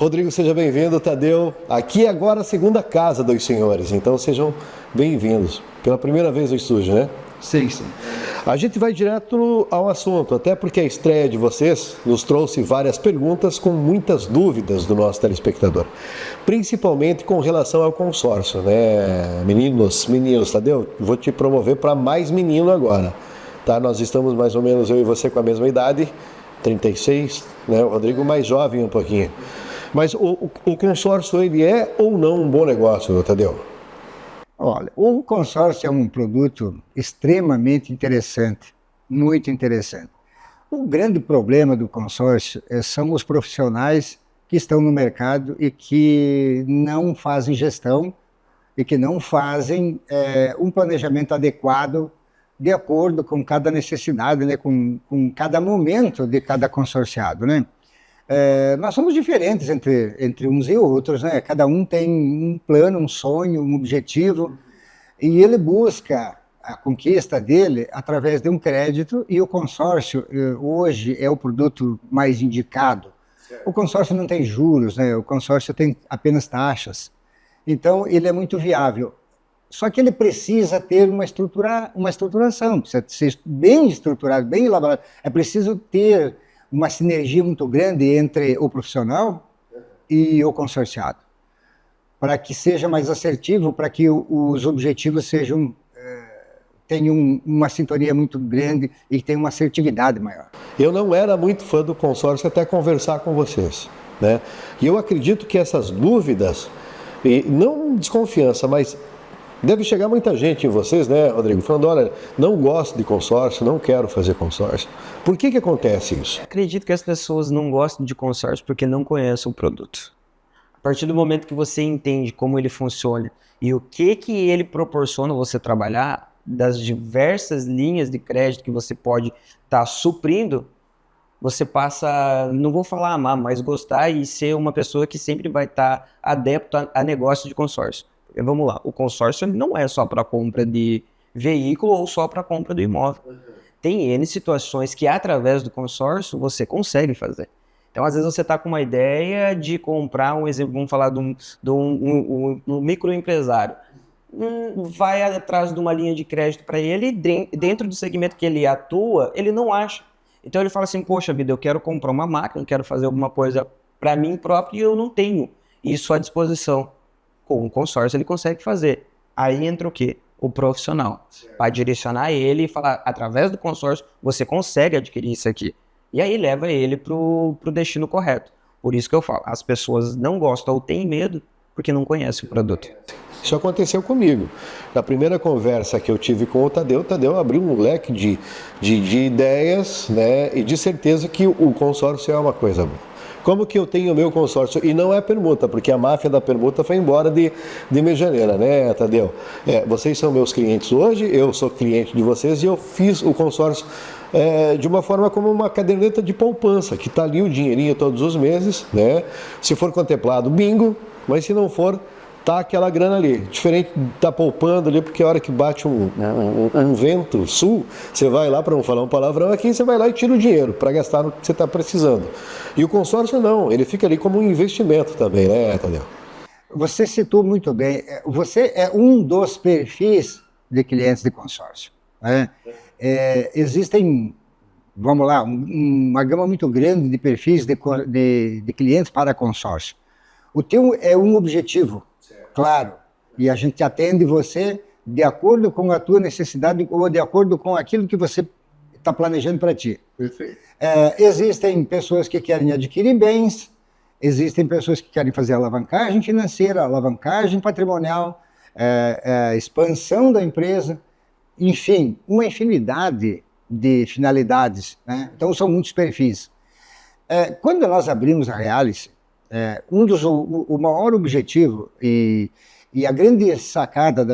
Rodrigo, seja bem-vindo, Tadeu. Aqui agora a segunda casa dos senhores, então sejam bem-vindos. Pela primeira vez no estúdio, né? Sim, sim. A gente vai direto ao assunto, até porque a estreia de vocês nos trouxe várias perguntas com muitas dúvidas do nosso telespectador. Principalmente com relação ao consórcio, né? Meninos, Tadeu, vou te promover para mais menino agora, tá? Nós estamos mais ou menos, eu e você, com a mesma idade, 36, né? O Rodrigo mais jovem um pouquinho. Mas o consórcio, ele é ou não um bom negócio, Tadeu? Olha, o consórcio é um produto extremamente interessante, muito interessante. O grande problema do consórcio são os profissionais que estão no mercado e que não fazem gestão e que não fazem um planejamento adequado de acordo com cada necessidade, né, com cada momento de cada consorciado, né? Nós somos diferentes entre uns e outros, né? Cada um tem um plano, um sonho, um objetivo, e ele busca a conquista dele através de um crédito, e o consórcio hoje é o produto mais indicado. O consórcio não tem juros, né? O consórcio tem apenas taxas, então ele é muito viável. Só que ele precisa ter uma estruturação, precisa ser bem estruturado, bem elaborado. É preciso ter uma sinergia muito grande entre o profissional e o consorciado, para que seja mais assertivo, para que os objetivos tenham uma sintonia muito grande e tenham uma assertividade maior. Eu não era muito fã do consórcio até conversar com vocês, né? E eu acredito que essas dúvidas, e não desconfiança, mas deve chegar muita gente em vocês, né, Rodrigo? Falando, olha, não gosto de consórcio, não quero fazer consórcio. Por que acontece isso? Acredito que as pessoas não gostam de consórcio porque não conhecem o produto. A partir do momento que você entende como ele funciona e o que ele proporciona você trabalhar, das diversas linhas de crédito que você pode estar suprindo, você passa, não vou falar amar, mas gostar e ser uma pessoa que sempre vai estar adepto a negócio de consórcio. Vamos lá, o consórcio não é só para compra de veículo ou só para compra do imóvel. Tem N situações que através do consórcio você consegue fazer. Então, às vezes você está com uma ideia de comprar, um exemplo, vamos falar de um microempresário. Vai atrás de uma linha de crédito para ele, dentro do segmento que ele atua, ele não acha. Então ele fala assim, poxa vida, eu quero comprar uma máquina, quero fazer alguma coisa para mim próprio e eu não tenho isso à disposição. Com o consórcio ele consegue fazer. Aí entra o quê? O profissional. Para direcionar ele e falar, através do consórcio, você consegue adquirir isso aqui. E aí leva ele pro destino correto. Por isso que eu falo, as pessoas não gostam ou têm medo porque não conhecem o produto. Isso aconteceu comigo. Na primeira conversa que eu tive com o Tadeu abriu um leque de ideias, né? E de certeza que o consórcio é uma coisa boa. Como que eu tenho o meu consórcio? E não é permuta, porque a máfia da permuta foi embora de Medianeira, né, Tadeu? Vocês são meus clientes hoje, eu sou cliente de vocês e eu fiz o consórcio de uma forma como uma caderneta de poupança, que está ali o dinheirinho todos os meses, né? Se for contemplado, bingo, mas se não for, tá aquela grana ali. Diferente de estar poupando ali, porque a hora que bate um vento sul, você vai lá, para não falar um palavrão aqui, você vai lá e tira o dinheiro para gastar no que você está precisando. E o consórcio não, ele fica ali como um investimento também, né, Tadeu? Você citou muito bem, você é um dos perfis de clientes de consórcio, né? Existem, vamos lá, uma gama muito grande de perfis de clientes para consórcio. O teu é um objetivo, claro, e a gente atende você de acordo com a tua necessidade ou de acordo com aquilo que você está planejando para ti. Perfeito. Existem pessoas que querem adquirir bens, existem pessoas que querem fazer alavancagem financeira, alavancagem patrimonial, expansão da empresa, enfim, uma infinidade de finalidades, né? Então são muitos perfis. Quando nós abrimos a Realize, o maior objetivo e a grande sacada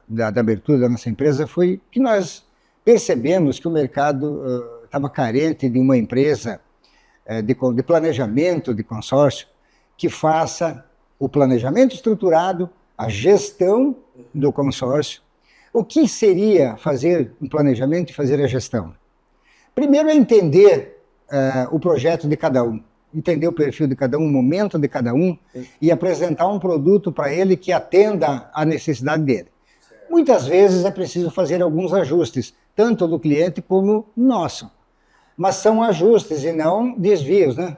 da abertura da nossa empresa foi que nós percebemos que o mercado estava carente de uma empresa de planejamento de consórcio que faça o planejamento estruturado, a gestão do consórcio. O que seria fazer um planejamento e fazer a gestão? Primeiro é entender o projeto de cada um. entender o perfil de cada um, o momento de cada um, e apresentar um produto para ele que atenda à necessidade dele. Muitas vezes é preciso fazer alguns ajustes, tanto do cliente como nosso. Mas são ajustes e não desvios, né?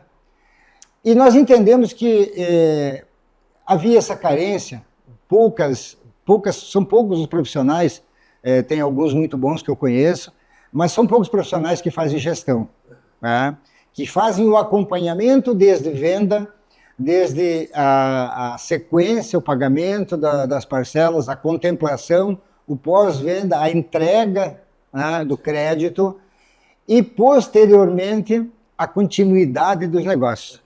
E nós entendemos que havia essa carência, são poucos os profissionais, tem alguns muito bons que eu conheço, mas são poucos profissionais que fazem gestão, né? Que fazem o acompanhamento desde venda, desde a sequência, o pagamento das parcelas, a contemplação, o pós-venda, a entrega, né, do crédito e, posteriormente, a continuidade dos negócios.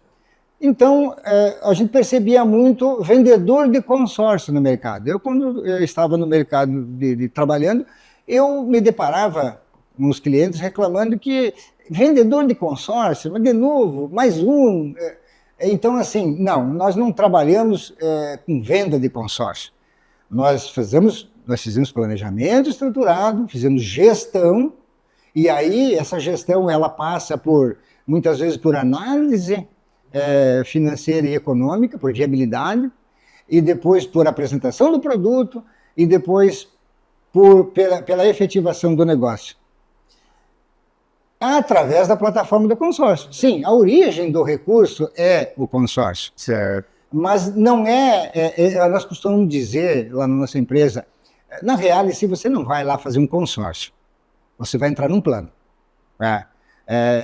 Então, a gente percebia muito vendedor de consórcio no mercado. Quando eu estava no mercado trabalhando, eu me deparava com os clientes reclamando que vendedor de consórcio, mas de novo, mais um. Então, assim, não, nós não trabalhamos com venda de consórcio. Nós fizemos planejamento estruturado, fizemos gestão, e aí essa gestão ela passa muitas vezes por análise financeira e econômica, por viabilidade, e depois por apresentação do produto, e depois pela efetivação do negócio. Através da plataforma do consórcio. Sim, a origem do recurso é o consórcio. Certo. Mas não nós costumamos dizer lá na nossa empresa, na realidade, você não vai lá fazer um consórcio, você vai entrar num plano.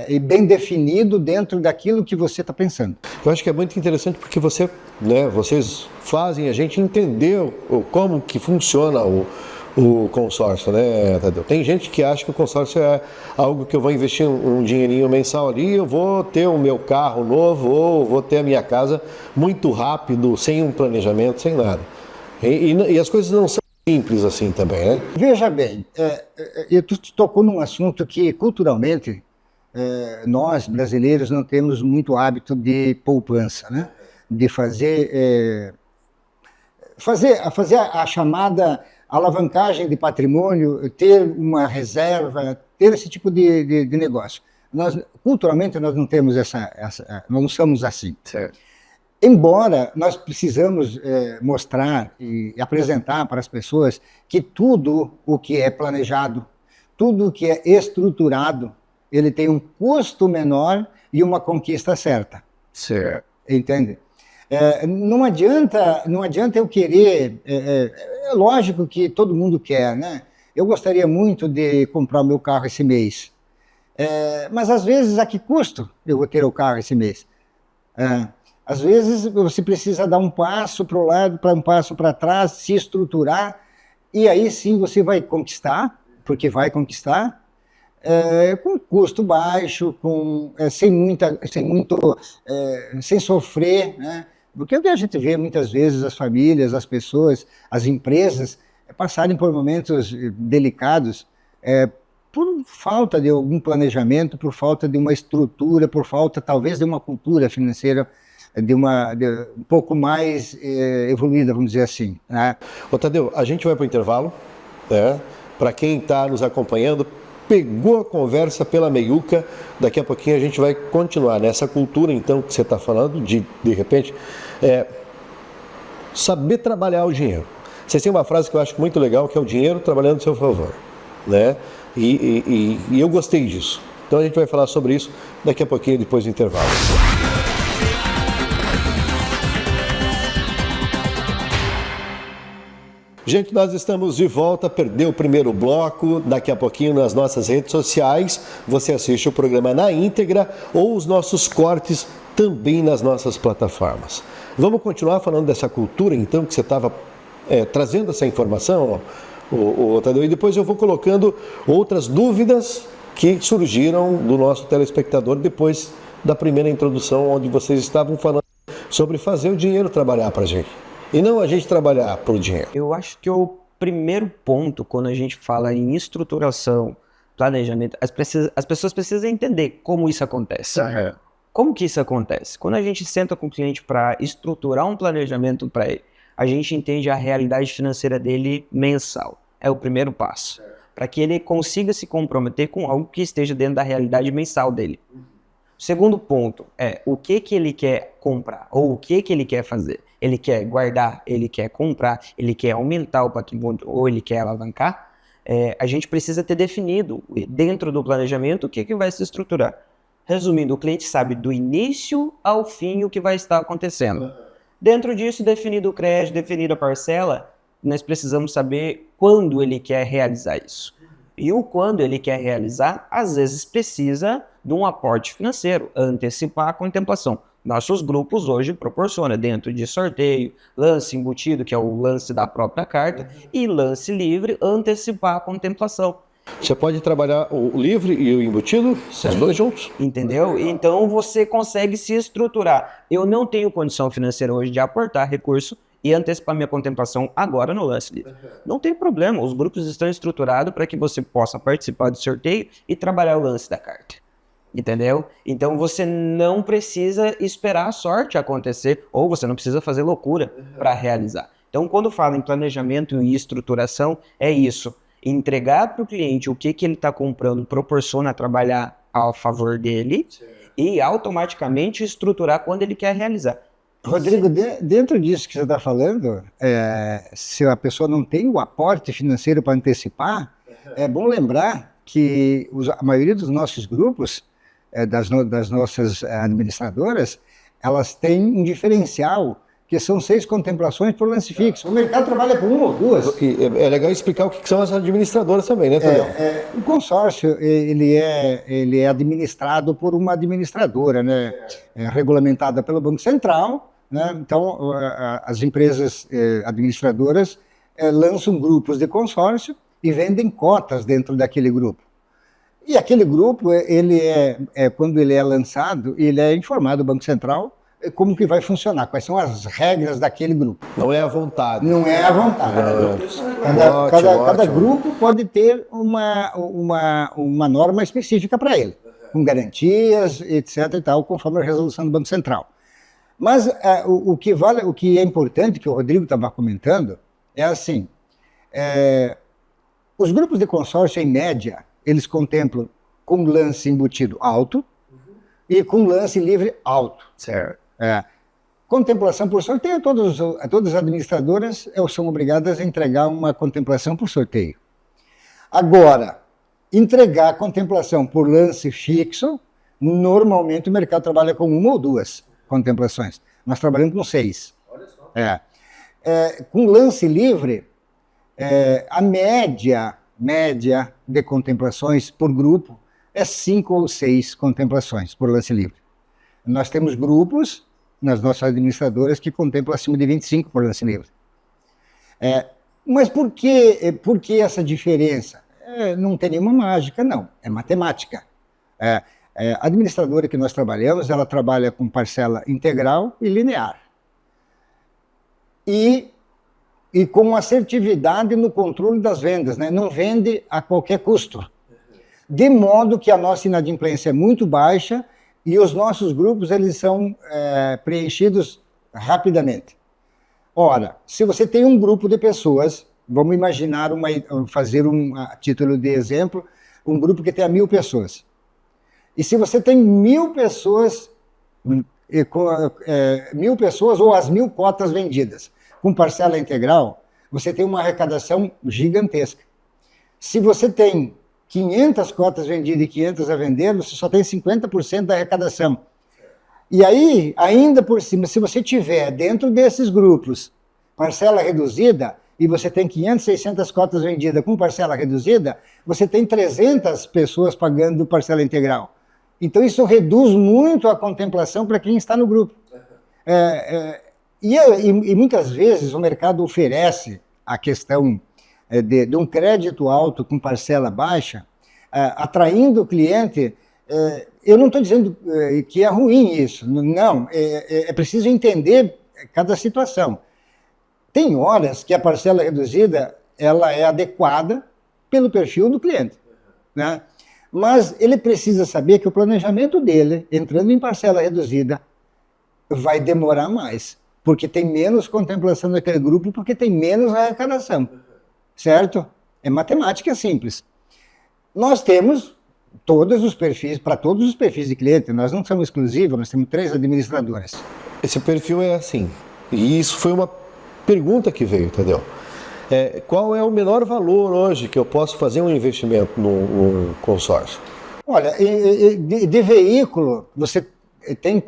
E bem definido dentro daquilo que você está pensando. Eu acho que é muito interessante porque vocês fazem a gente entender como que funciona o consórcio, né, Tadeu? Tem gente que acha que o consórcio é algo que eu vou investir um dinheirinho mensal ali, eu vou ter o meu carro novo ou vou ter a minha casa muito rápido, sem um planejamento, sem nada. E as coisas não são simples assim também, né? Veja bem, tu tocou num assunto que culturalmente nós, brasileiros, não temos muito hábito de poupança, né? De fazer a chamada alavancagem de patrimônio, ter uma reserva, ter esse tipo de negócio. Culturalmente, nós não temos nós não somos assim. Certo. Embora nós precisamos mostrar e apresentar para as pessoas que tudo o que é planejado, tudo o que é estruturado, ele tem um custo menor e uma conquista certa. Certo. Entende? Não adianta eu querer. É lógico que todo mundo quer, né? Eu gostaria muito de comprar o meu carro esse mês. Mas às vezes, a que custo eu vou ter o carro esse mês? Às vezes você precisa dar um passo para o lado, um passo para trás, se estruturar, e aí sim você vai conquistar, porque vai conquistar, com custo baixo, sem sofrer, né? Porque o que a gente vê muitas vezes as famílias, as pessoas, as empresas passarem por momentos delicados por falta de algum planejamento, por falta de uma estrutura, por falta talvez de uma cultura financeira um pouco mais evoluída, vamos dizer assim, né? Ô Tadeu, a gente vai para o intervalo, né? Para quem está nos acompanhando, pegou a conversa pela meiuca, daqui a pouquinho a gente vai continuar nessa cultura então que você está falando, de repente, saber trabalhar o dinheiro. Vocês têm uma frase que eu acho muito legal, que é o dinheiro trabalhando a seu favor, né? E eu gostei disso. Então a gente vai falar sobre isso daqui a pouquinho, depois do intervalo. Gente, nós estamos de volta, perdeu o primeiro bloco, daqui a pouquinho nas nossas redes sociais, você assiste o programa na íntegra ou os nossos cortes também nas nossas plataformas. Vamos continuar falando dessa cultura, então, que você estava trazendo essa informação, Tadeu, e depois eu vou colocando outras dúvidas que surgiram do nosso telespectador depois da primeira introdução, onde vocês estavam falando sobre fazer o dinheiro trabalhar para a gente. E não a gente trabalhar para o dinheiro. Eu acho que o primeiro ponto, quando a gente fala em estruturação, planejamento, as pessoas precisam entender como isso acontece. Como que isso acontece? Quando a gente senta com o cliente para estruturar um planejamento para ele, a gente entende a realidade financeira dele mensal. É o primeiro passo. Para que ele consiga se comprometer com algo que esteja dentro da realidade mensal dele. Segundo ponto é o que ele quer comprar ou o que ele quer fazer. Ele quer guardar, ele quer comprar, ele quer aumentar o patrimônio ou ele quer alavancar. A gente precisa ter definido dentro do planejamento o que vai se estruturar. Resumindo, o cliente sabe do início ao fim o que vai estar acontecendo. Dentro disso, definido o crédito, definida a parcela, nós precisamos saber quando ele quer realizar isso. E o quando ele quer realizar, às vezes precisa de um aporte financeiro, antecipar a contemplação. Nossos grupos hoje proporcionam dentro de sorteio, lance embutido, que é o lance da própria carta, e lance livre, antecipar a contemplação. Você pode trabalhar o livre e o embutido, os dois juntos. Entendeu? Então você consegue se estruturar. Eu não tenho condição financeira hoje de aportar recurso e antecipar minha contemplação agora no lance livre. Não tem problema, os grupos estão estruturados para que você possa participar do sorteio e trabalhar o lance da carta. Entendeu? Então você não precisa esperar a sorte acontecer ou você não precisa fazer loucura para realizar. Então quando fala em planejamento e estruturação, é isso. Entregar para o cliente o que ele está comprando proporciona trabalhar a favor dele e automaticamente estruturar quando ele quer realizar. Rodrigo, dentro disso que você está falando, se a pessoa não tem o aporte financeiro para antecipar, é bom lembrar que a maioria dos nossos grupos, das nossas administradoras, elas têm um diferencial que são 6 contemplações por lance fixo. O mercado trabalha com 1 ou 2. E é legal explicar o que são as administradoras também, né, Tadeu? O consórcio, ele é administrado por uma administradora, né? Regulamentada pelo Banco Central, né? Então, as empresas administradoras lançam grupos de consórcio e vendem cotas dentro daquele grupo. E aquele grupo, quando ele é lançado, ele é informado ao Banco Central como que vai funcionar, quais são as regras daquele grupo. Não é à vontade. Não é à vontade. Cada grupo pode ter uma norma específica para ele, com garantias, etc. e tal, conforme a resolução do Banco Central. Mas o que é importante, que o Rodrigo estava comentando, é assim, os grupos de consórcio, em média, eles contemplam com lance embutido alto e com lance livre alto. Certo. Contemplação por sorteio, todas as administradoras são obrigadas a entregar uma contemplação por sorteio. Agora, entregar a contemplação por lance fixo, normalmente o mercado trabalha com 1 ou 2 contemplações. Nós trabalhamos com 6. Olha só. Com lance livre, a média de contemplações por grupo é 5 ou 6 contemplações por lance livre. Nós temos grupos nas nossas administradoras que contemplam acima de 25 por lance livre. Mas por que essa diferença? Não tem nenhuma mágica, não. É matemática. A administradora que nós trabalhamos, ela trabalha com parcela integral e linear. E com assertividade no controle das vendas, né? Não vende a qualquer custo. De modo que a nossa inadimplência é muito baixa e os nossos grupos eles são preenchidos rapidamente. Ora, se você tem um grupo de pessoas, vamos imaginar, a título de exemplo, um grupo que tenha 1000 pessoas. E se você tem 1000 pessoas, 1000 pessoas ou as 1000 cotas vendidas com parcela integral, você tem uma arrecadação gigantesca. Se você tem 500 cotas vendidas e 500 a vender, você só tem 50% da arrecadação. E aí, ainda por cima, se você tiver dentro desses grupos parcela reduzida, e você tem 500, 600 cotas vendidas com parcela reduzida, você tem 300 pessoas pagando parcela integral. Então isso reduz muito a contemplação para quem está no grupo. E muitas vezes o mercado oferece a questão de um crédito alto com parcela baixa, atraindo o cliente. Eu não estou dizendo que é ruim isso, não, é preciso entender cada situação. Tem horas que a parcela reduzida ela é adequada pelo perfil do cliente, né? Mas ele precisa saber que o planejamento dele, entrando em parcela reduzida, vai demorar mais, porque tem menos contemplação daquele grupo, porque tem menos arrecadação. Certo? É matemática simples. Nós temos todos os perfis, para todos os perfis de cliente. Nós não somos exclusivos, nós temos 3 administradoras. Esse perfil é assim. E isso foi uma pergunta que veio, entendeu? Qual é o menor valor hoje que eu posso fazer um investimento num consórcio? Olha, de veículo, você tem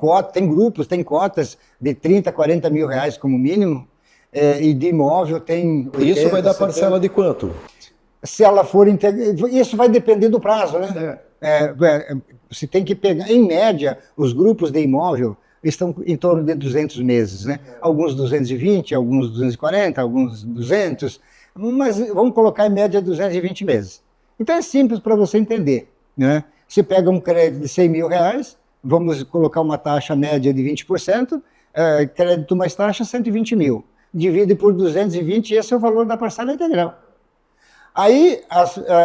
grupos, tem cotas de 30, 40 mil reais como mínimo, e de imóvel tem 80, Isso vai dar 70. parcela de quanto? Se ela for isso vai depender do prazo, né? Você tem que pegar, em média, os grupos de imóvel estão em torno de 200 meses, né? Alguns 220, alguns 240, alguns 200, mas vamos colocar em média 220 meses. Então é simples para você entender, né? Você pega um crédito de 100 mil reais, vamos colocar uma taxa média de 20%, crédito mais taxa 120 mil. Divide por 220 e esse é o valor da parcela integral. Aí,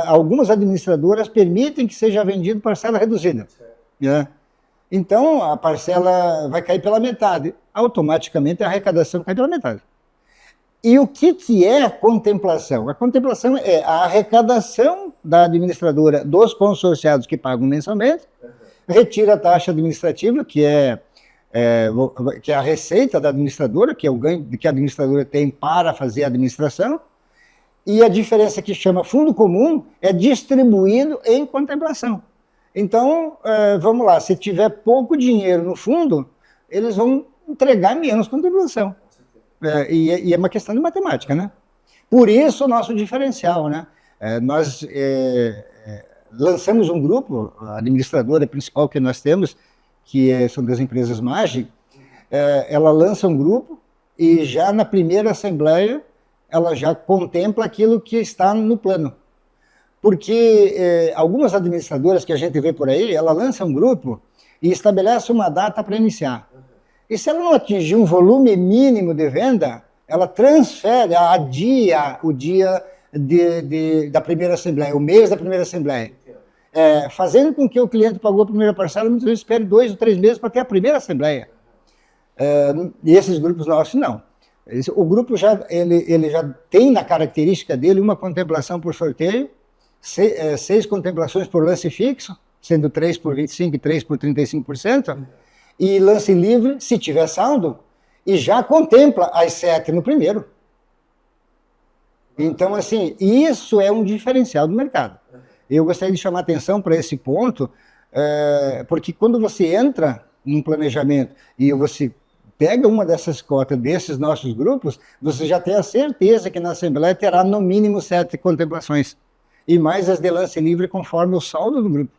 algumas administradoras permitem que seja vendido parcela reduzida. Né? Então, a parcela vai cair pela metade. Automaticamente, a arrecadação cai pela metade. E o que é contemplação? A contemplação é a arrecadação da administradora dos consorciados que pagam mensalmente, retira a taxa administrativa, que é a receita da administradora, que é o ganho que a administradora tem para fazer a administração, e a diferença que chama fundo comum é distribuído em contemplação. Então, vamos lá, se tiver pouco dinheiro no fundo, eles vão entregar menos contemplação. E é uma questão de matemática, né? Por isso o nosso diferencial, né? Nós lançamos um grupo, a administradora principal que nós temos, que são das empresas Magi, ela lança um grupo e já na primeira assembleia ela já contempla aquilo que está no plano. Porque algumas administradoras que a gente vê por aí, ela lança um grupo e estabelece uma data para iniciar. E se ela não atingir um volume mínimo de venda, ela transfere, adia o dia da primeira assembleia, o mês da primeira assembleia. Fazendo com que o cliente pagou a primeira parcela, muitas vezes espere 2 ou 3 meses para ter a primeira assembleia. E esses grupos nossos, não. O grupo ele já tem na característica dele uma contemplação por sorteio, 6 contemplações por lance fixo, sendo 3 por 25% e 3 por 35%, e lance livre, se tiver saldo, e já contempla as 7 no primeiro. Então, assim, isso é um diferencial do mercado. Eu gostaria de chamar atenção para esse ponto, porque quando você entra num planejamento e você pega uma dessas cotas desses nossos grupos, você já tem a certeza que na Assembleia terá no mínimo 7 contemplações, e mais as de lance livre conforme o saldo do grupo.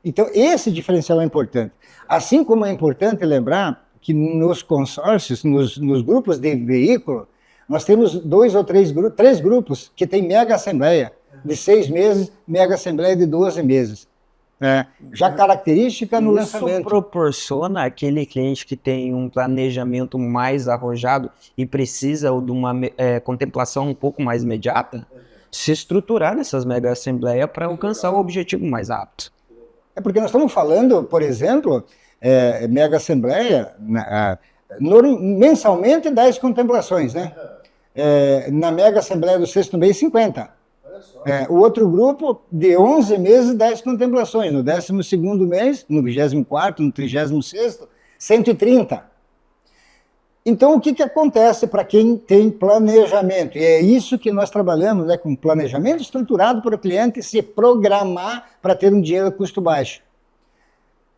Então, esse diferencial é importante. Assim como é importante lembrar que nos consórcios, nos grupos de veículo, nós temos 2 ou 3 grupos que tem mega assembleia de 6 meses, mega assembleia de 12 meses. Já característica no lançamento. Isso proporciona aquele cliente que tem um planejamento mais arrojado e precisa de uma contemplação um pouco mais imediata, se estruturar nessas mega assembleias para alcançar o objetivo mais rápido. Porque nós estamos falando, por exemplo, mega assembleia, mensalmente 10 contemplações, né? Na mega assembleia do sexto mês, 50. O outro grupo, de 11 meses, 10 contemplações. No 12º mês, no 24º, no 36º, 130. Então, o que acontece para quem tem planejamento? E é isso que nós trabalhamos, com planejamento estruturado para o cliente se programar para ter um dinheiro a custo baixo.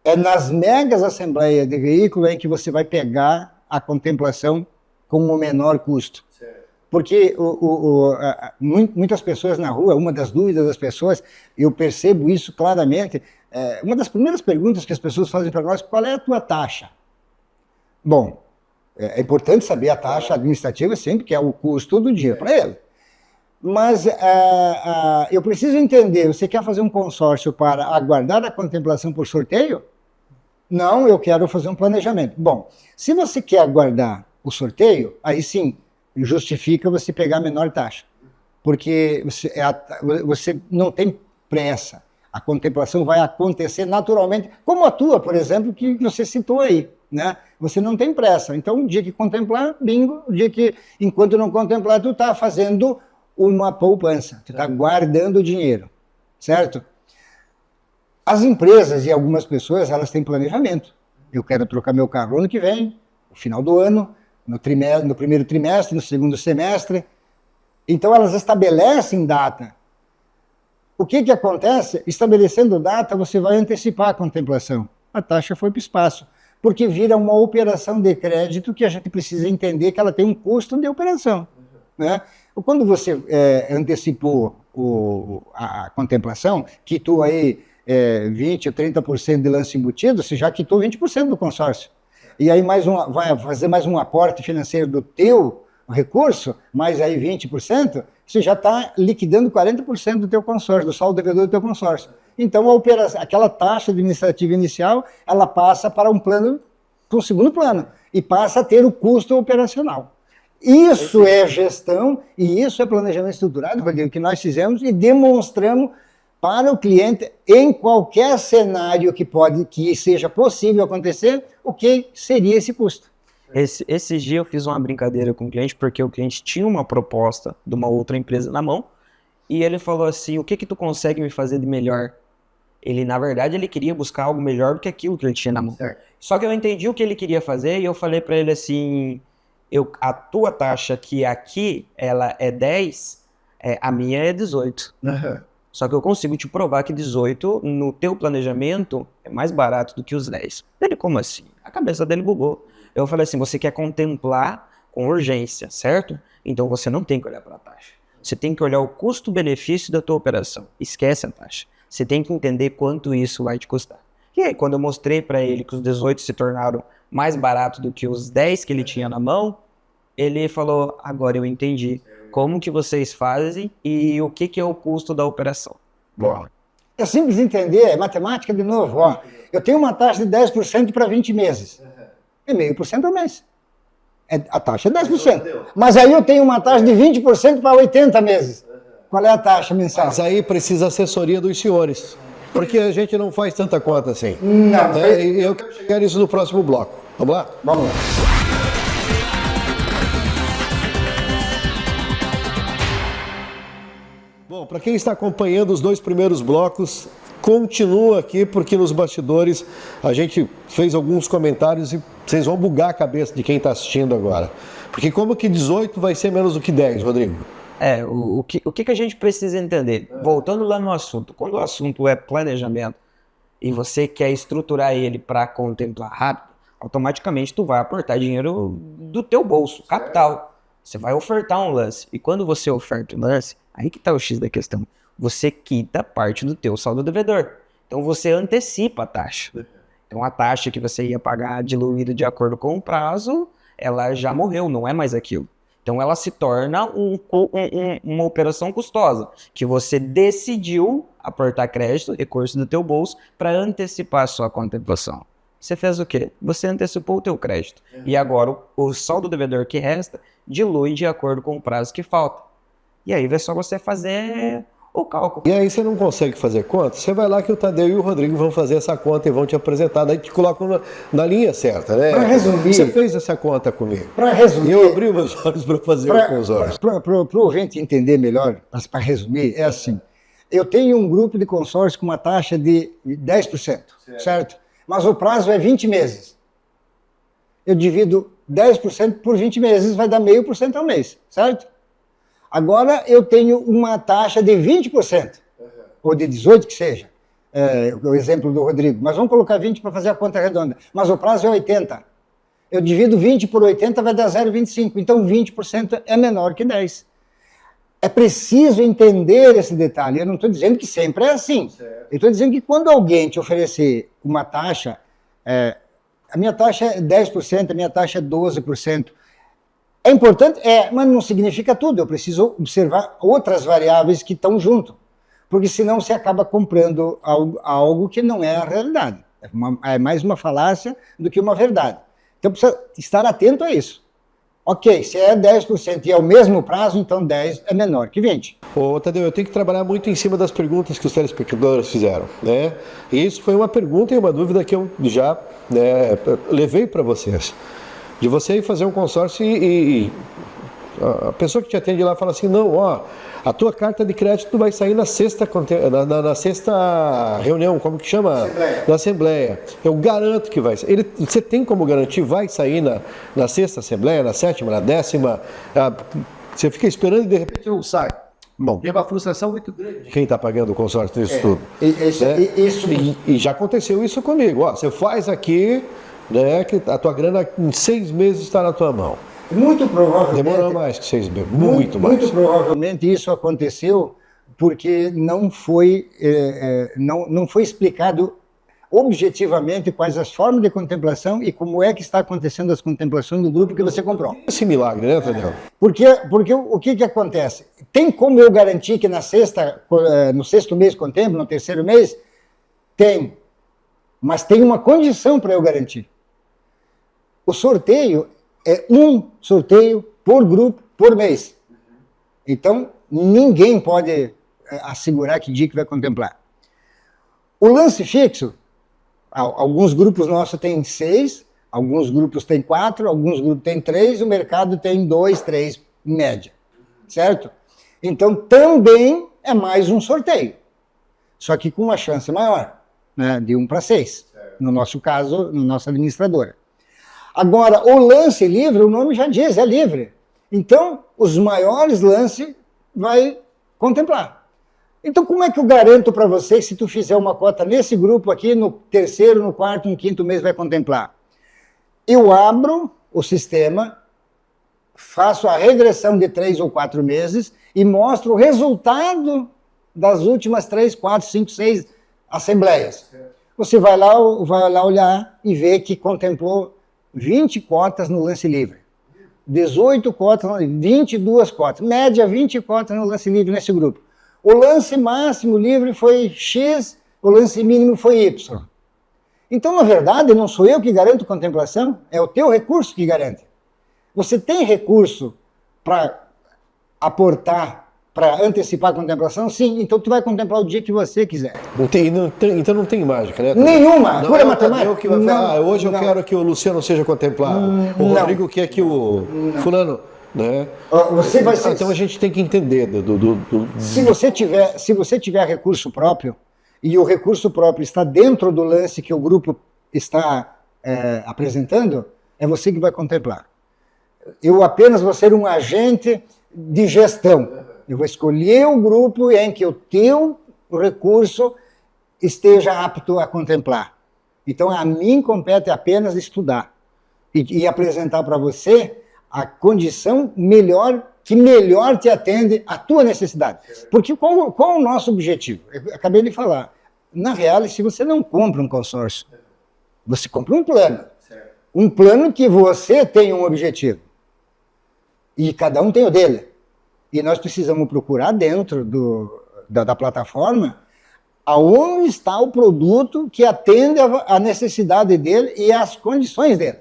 É nas megas assembleias de veículo em que você vai pegar a contemplação com o menor custo. Porque muitas pessoas na rua, uma das dúvidas das pessoas, eu percebo isso claramente, uma das primeiras perguntas que as pessoas fazem para nós, qual é a tua taxa? Bom, é importante saber a taxa administrativa sempre, que é o custo do dinheiro para ele. Mas eu preciso entender, você quer fazer um consórcio para aguardar a contemplação por sorteio? Não, eu quero fazer um planejamento. Bom, se você quer aguardar o sorteio, aí sim, justifica você pegar a menor taxa, porque você não tem pressa, a contemplação vai acontecer naturalmente, como a tua, por exemplo, que você citou aí, né? Você não tem pressa, então o dia que contemplar, bingo, o dia que, enquanto não contemplar, tu está fazendo uma poupança, tu está guardando dinheiro, certo? As empresas e algumas pessoas, elas têm planejamento. Eu quero trocar meu carro ano que vem, no final do ano, no primeiro trimestre, no segundo semestre. Então, elas estabelecem data. O que acontece? Estabelecendo data, você vai antecipar a contemplação. A taxa foi para o espaço, porque vira uma operação de crédito que a gente precisa entender que ela tem um custo de operação. Né? Quando você antecipou a contemplação, quitou aí 20% ou 30% de lance embutido, você já quitou 20% do consórcio. E aí vai fazer mais um aporte financeiro do teu recurso, mais aí 20%, você já está liquidando 40% do teu consórcio, do saldo devedor do teu consórcio. Então, aquela taxa administrativa inicial, ela passa para um segundo plano, e passa a ter o custo operacional. Isso é gestão e isso é planejamento estruturado, Rodrigo, que nós fizemos e demonstramos para o cliente, em qualquer cenário que seja possível acontecer, o que seria esse custo. Esse dia eu fiz uma brincadeira com o cliente, porque o cliente tinha uma proposta de uma outra empresa na mão, e ele falou assim, o que tu consegue me fazer de melhor? Na verdade, ele queria buscar algo melhor do que aquilo que ele tinha na mão. Certo. Só que eu entendi o que ele queria fazer, e eu falei para ele assim, a tua taxa que aqui, ela é 10, a minha é 18. Uhum. Só que eu consigo te provar que 18, no teu planejamento, é mais barato do que os 10. Ele, como assim? A cabeça dele bugou. Eu falei assim, você quer contemplar com urgência, certo? Então você não tem que olhar para a taxa. Você tem que olhar o custo-benefício da tua operação. Esquece a taxa. Você tem que entender quanto isso vai te custar. E aí, quando eu mostrei para ele que os 18 se tornaram mais baratos do que os 10 que ele tinha na mão, ele falou, agora eu entendi. Como que vocês fazem e o que é o custo da operação? Bom, é simples entender, é matemática de novo. Ó. Eu tenho uma taxa de 10% para 20 meses. É 0,5% ao mês. A taxa é 10%. Mas aí eu tenho uma taxa de 20% para 80 meses. Qual é a taxa mensal? Mas aí precisa assessoria dos senhores. Porque a gente não faz tanta conta assim. Não. Eu quero chegar nisso no próximo bloco. Vamos lá? Vamos lá. Bom, para quem está acompanhando os 2 primeiros blocos, continua aqui porque nos bastidores a gente fez alguns comentários e vocês vão bugar a cabeça de quem está assistindo agora. Porque como que 18 vai ser menos do que 10, Rodrigo? O que a gente precisa entender? Voltando lá no assunto, quando o assunto é planejamento e você quer estruturar ele para contemplar rápido, automaticamente tu vai aportar dinheiro do teu bolso, capital. Você vai ofertar um lance. E quando você oferta um lance, aí que está o X da questão. Você quita parte do teu saldo devedor. Então você antecipa a taxa. Então a taxa que você ia pagar diluída de acordo com o prazo, ela já morreu, não é mais aquilo. Então ela se torna uma operação custosa, que você decidiu aportar crédito, recurso do teu bolso, para antecipar a sua contemplação. Você fez o quê? Você antecipou o teu crédito. E agora o saldo devedor que resta dilui de acordo com o prazo que falta. E aí é só você fazer o cálculo. E aí você não consegue fazer conta? Você vai lá que o Tadeu e o Rodrigo vão fazer essa conta e vão te apresentar, daí te colocam na linha certa, né? Para resumir... Você fez essa conta comigo. Para resumir... E eu abri meus olhos para fazer o consórcio. Para o ouvinte entender melhor, para resumir, é assim. Eu tenho um grupo de consórcio com uma taxa de 10%, certo? Mas o prazo é 20 meses. Eu divido 10% por 20 meses, vai dar 0,5% ao mês, certo? Agora eu tenho uma taxa de 20%, ou de 18% que seja, o exemplo do Rodrigo, mas vamos colocar 20% para fazer a conta redonda, mas o prazo é 80%. Eu divido 20 por 80, vai dar 0,25%, então 20% é menor que 10%. É preciso entender esse detalhe, eu não estou dizendo que sempre é assim, eu estou dizendo que quando alguém te oferecer uma taxa, a minha taxa é 10%, a minha taxa é 12%, é importante? Mas não significa tudo. Eu preciso observar outras variáveis que estão junto. Porque senão você acaba comprando algo que não é a realidade. É mais uma falácia do que uma verdade. Então precisa estar atento a isso. Ok, se é 10% e é o mesmo prazo, então 10 é menor que 20. Ô, Tadeu, eu tenho que trabalhar muito em cima das perguntas que os telespectadores fizeram, né? E isso foi uma pergunta e uma dúvida que eu já levei para vocês. De você ir fazer um consórcio e A pessoa que te atende lá fala assim, não, ó, a tua carta de crédito vai sair na sexta, na sexta reunião, como que chama? Assembleia. Na Assembleia. Eu garanto que vai sair. Você tem como garantir, vai sair na sexta Assembleia, na sétima, na décima? Você fica esperando e de repente não sai. Bom, tem uma frustração muito grande. Quem está pagando o consórcio disso tudo? E já aconteceu isso comigo. Ó, você faz aqui, né, que a tua grana em 6 meses está na tua mão. Muito provavelmente. Demorou mais que 6 meses, muito mais. Muito provavelmente isso aconteceu porque não foi explicado objetivamente quais as formas de contemplação e como é que está acontecendo as contemplações do grupo que você comprou. Esse milagre, né, Tadeu? Porque o que acontece? Tem como eu garantir que no 6º mês contemplo, no 3º mês? Tem. Mas tem uma condição para eu garantir. O sorteio é um sorteio por grupo, por mês. Então, ninguém pode assegurar que dia que vai contemplar. O lance fixo, alguns grupos nossos têm 6, alguns grupos têm 4, alguns grupos têm 3, o mercado tem 2, 3, em média. Certo? Então, também é mais um sorteio. Só que com uma chance maior, né, de 1 para 6. No nosso caso, na nossa administradora. Agora, o lance livre, o nome já diz, é livre. Então, os maiores lances vai contemplar. Então, como é que eu garanto para você que se tu fizer uma cota nesse grupo aqui, no 3º, no 4º, no 5º mês vai contemplar? Eu abro o sistema, faço a regressão de 3 ou 4 meses e mostro o resultado das últimas 3, 4, 5, 6 assembleias. Você vai lá olhar e ver que contemplou 20 cotas no lance livre, 18 cotas, 22 cotas, média 20 cotas no lance livre nesse grupo. O lance máximo livre foi X, o lance mínimo foi Y. Então, na verdade, não sou eu que garanto contemplação, é o teu recurso que garante. Você tem recurso para aportar, para antecipar a contemplação? Sim, então tu vai contemplar o dia que você quiser. Então não tem mágica, né? Nenhuma, não pura é matemática. Que vai falar, hoje eu quero que o Luciano seja contemplado. O Rodrigo quer que o fulano... Né? Você vai ser... Então a gente tem que entender Se você tiver recurso próprio e o recurso próprio está dentro do lance que o grupo está apresentando, é você que vai contemplar. Eu apenas vou ser um agente de gestão. Eu vou escolher o grupo em que o teu recurso esteja apto a contemplar. Então a mim compete apenas estudar e apresentar para você a condição que melhor te atende à tua necessidade. Porque qual é o nosso objetivo? Eu acabei de falar. Na realidade, se você não compra um consórcio, você compra um plano. Um plano que você tem um objetivo. E cada um tem o dele. E nós precisamos procurar dentro da plataforma aonde está o produto que atende à necessidade dele e às condições dele.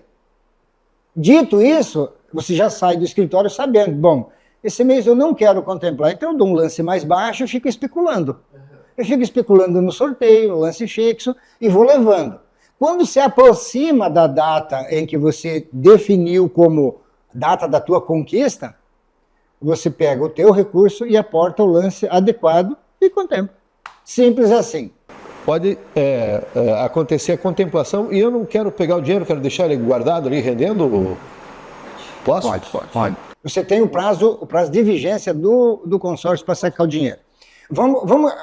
Dito isso, você já sai do escritório sabendo, bom, esse mês eu não quero contemplar, então eu dou um lance mais baixo e fico especulando. Eu fico especulando no sorteio, no lance fixo, e vou levando. Quando se aproxima da data em que você definiu como data da tua conquista, você pega o teu recurso e aporta o lance adequado e contempla. Simples assim. Pode acontecer a contemplação e eu não quero pegar o dinheiro, quero deixar ele guardado ali, rendendo... Posso? Pode. Você tem o prazo de vigência do consórcio para sacar o dinheiro.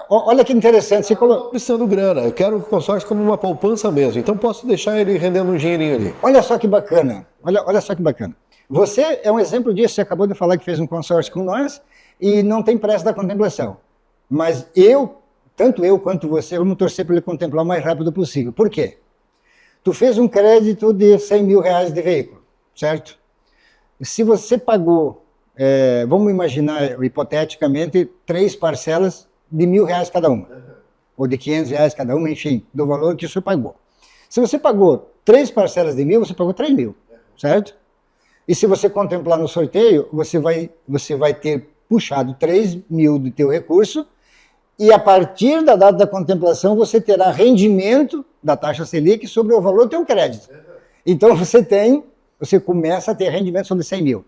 Olha que interessante. Você colocou... precisando grana, eu quero o consórcio como uma poupança mesmo, então posso deixar ele rendendo um dinheirinho ali. Olha só que bacana, olha só que bacana. Você é um exemplo disso, você acabou de falar que fez um consórcio com nós e não tem pressa da contemplação. Mas tanto eu quanto você, vamos torcer para ele contemplar o mais rápido possível. Por quê? Tu fez um crédito de 100 mil reais de veículo, certo? Se você pagou, vamos imaginar hipoteticamente, 3 parcelas de R$1.000 cada uma, ou de R$500 cada uma, enfim, do valor que o senhor pagou. Se você pagou 3 parcelas de 1.000, você pagou 3 mil, certo? E se você contemplar no sorteio, você vai ter puxado 3 mil do teu recurso e a partir da data da contemplação você terá rendimento da taxa Selic sobre o valor do teu crédito. Então você começa a ter rendimento sobre 100 mil.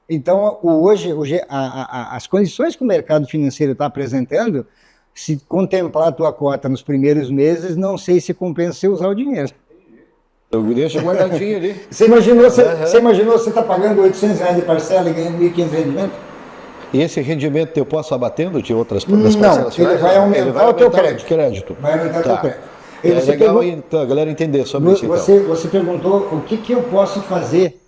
Então, hoje as condições que o mercado financeiro está apresentando, se contemplar a tua cota nos primeiros meses, não sei se compensa você usar o dinheiro. Eu deixo guardadinho ali. Você imaginou você está pagando R$800 de parcela e ganhando R$1.500 de rendimento? E esse rendimento eu posso abatendo de outras das parcelas? Não, ele vai aumentar o teu crédito. Vai aumentar o teu crédito. É legal então, a galera entender sobre isso. Você perguntou o que eu posso fazer.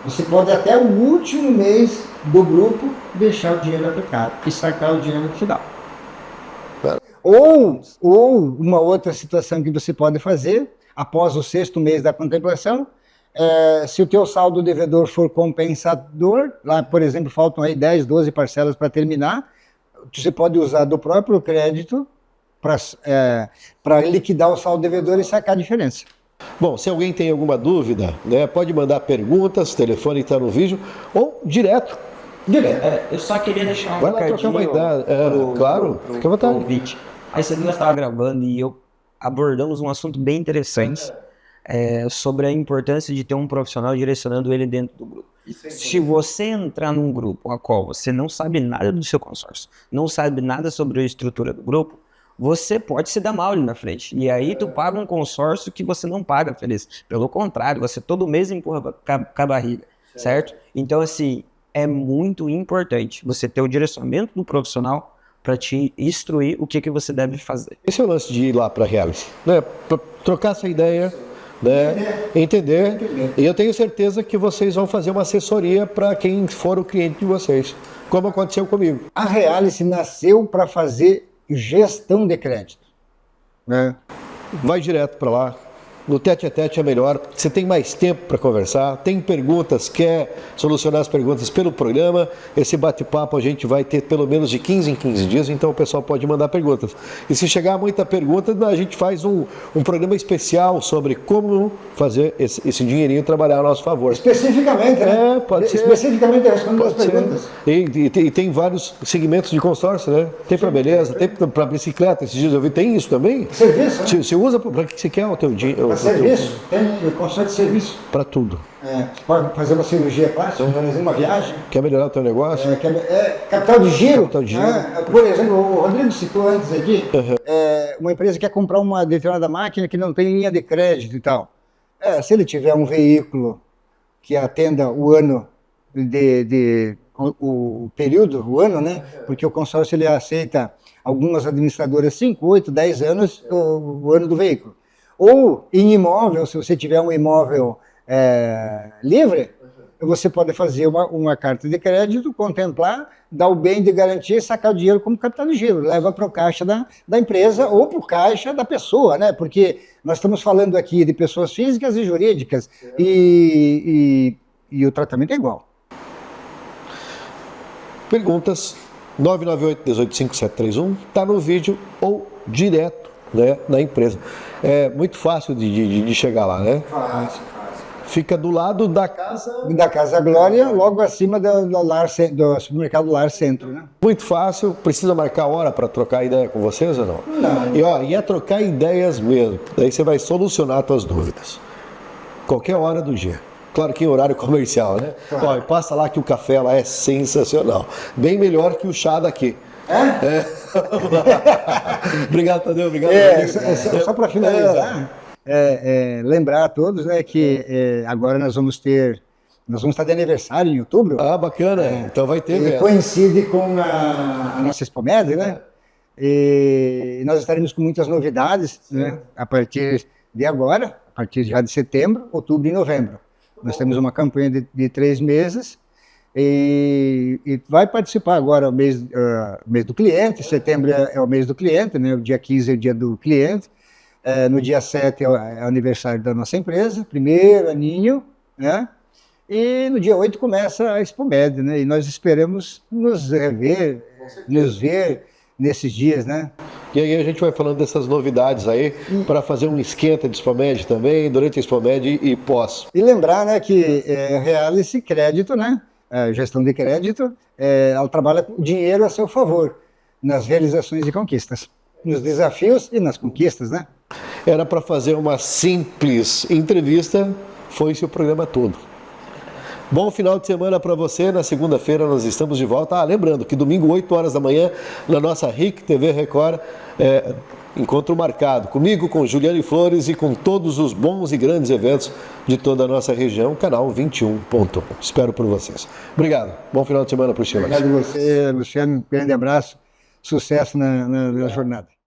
Você pode até o último mês do grupo deixar o dinheiro aplicado e sacar o dinheiro no final. Ou uma outra situação que você pode fazer, após o 6º mês da contemplação, se o teu saldo devedor for compensador, lá, por exemplo, faltam aí 10, 12 parcelas para terminar, você pode usar do próprio crédito para liquidar o saldo devedor e sacar a diferença. Bom, se alguém tem alguma dúvida, né, pode mandar perguntas, o telefone está no vídeo, ou direto. Eu só queria deixar um Vai lá trocar uma ideia. Claro, fica à vontade. Convite. Aí você nós estava gravando e abordamos um assunto bem interessante sobre a importância de ter um profissional direcionando ele dentro do grupo. Se você entrar num grupo a qual você não sabe nada do seu consórcio, não sabe nada sobre a estrutura do grupo, você pode se dar mal ali na frente. E aí tu paga um consórcio que você não paga, feliz. Pelo contrário, você todo mês empurra com a barriga, certo? Então, assim, é muito importante você ter o direcionamento do profissional para te instruir o que você deve fazer. Esse é o lance de ir lá para a Reality, né? Pra trocar essa ideia, né? Entender. E eu tenho certeza que vocês vão fazer uma assessoria para quem for o cliente de vocês, como aconteceu comigo. A Reality nasceu para fazer gestão de crédito, né? Vai direto para lá. No tete-a-tete é melhor, você tem mais tempo para conversar, tem perguntas, quer solucionar as perguntas pelo programa, esse bate-papo a gente vai ter pelo menos de 15 em 15 dias, então o pessoal pode mandar perguntas. E se chegar muita pergunta, a gente faz um programa especial sobre como fazer esse dinheirinho trabalhar a nosso favor. Especificamente, né? Pode ser. Especificamente respondendo as perguntas. E tem vários segmentos de consórcio, né? Tem para beleza, tem para bicicleta, esses dias eu vi, tem isso também? Serviço, né? Você usa para que você quer o teu dinheiro? Serviço, tem consórcio de serviço. Para tudo. Você pode fazer uma cirurgia plástica, fazer uma viagem. Quer melhorar o teu negócio? Capital de giro. Capital de giro. Por exemplo, o Rodrigo citou antes aqui, uma empresa quer comprar uma determinada máquina que não tem linha de crédito e tal. Se ele tiver um veículo que atenda o ano o período, o ano, né? Porque o consórcio ele aceita algumas administradoras 5, 8, 10 anos o ano do veículo. Ou em imóvel, se você tiver um imóvel livre, você pode fazer uma carta de crédito, contemplar, dar o bem de garantia e sacar o dinheiro como capital de giro. Leva para o caixa da empresa ou para o caixa da pessoa, né? Porque nós estamos falando aqui de pessoas físicas e jurídicas e o tratamento é igual. Perguntas 998-185731, está no vídeo ou direto, né, na empresa. É muito fácil de chegar lá, né? Fácil. Fica do lado da casa... Da Casa Glória, logo acima do supermercado Lar Centro, né? Muito fácil. Precisa marcar hora para trocar ideia com vocês ou não? Não. E é trocar ideias mesmo. Daí você vai solucionar as suas dúvidas. Qualquer hora do dia. Claro que em horário comercial, né? Claro. Passa lá que o café lá é sensacional. Bem melhor que o chá daqui. Obrigado, Tadeu. Obrigado. Só para finalizar, lembrar a todos, né, que agora nós vamos estar de aniversário em outubro. Ah, bacana. Então vai ter. Coincide com a nossa Expomed, né? E nós estaremos com muitas novidades, né? A partir de agora, a partir já de setembro, outubro e novembro. Nós temos uma campanha de 3 meses e vai participar agora o mês do cliente. Setembro é o mês do cliente, né? O dia 15 é o dia do cliente. No dia 7 é o aniversário da nossa empresa, primeiro aninho, né? E no dia 8 começa a Expomed, né? E nós esperamos nos ver nesses dias, né? E aí a gente vai falando dessas novidades aí, para fazer um esquenta de Expomed também, durante a Expomed e pós. E lembrar, né, que Reality Crédito, né? Gestão de crédito, ela trabalha com dinheiro a seu favor, nas realizações e conquistas, nos desafios e nas conquistas, né? Era para fazer uma simples entrevista, foi-se o programa todo. Bom final de semana para você. Na segunda-feira nós estamos de volta. Lembrando que domingo, 8 horas da manhã, na nossa RIC TV Record, encontro marcado comigo, com Juliane Flores e com todos os bons e grandes eventos de toda a nossa região, canal 21.1. Espero por vocês. Obrigado. Bom final de semana para o senhor. Obrigado a você, Luciano. Um grande abraço. Sucesso na jornada.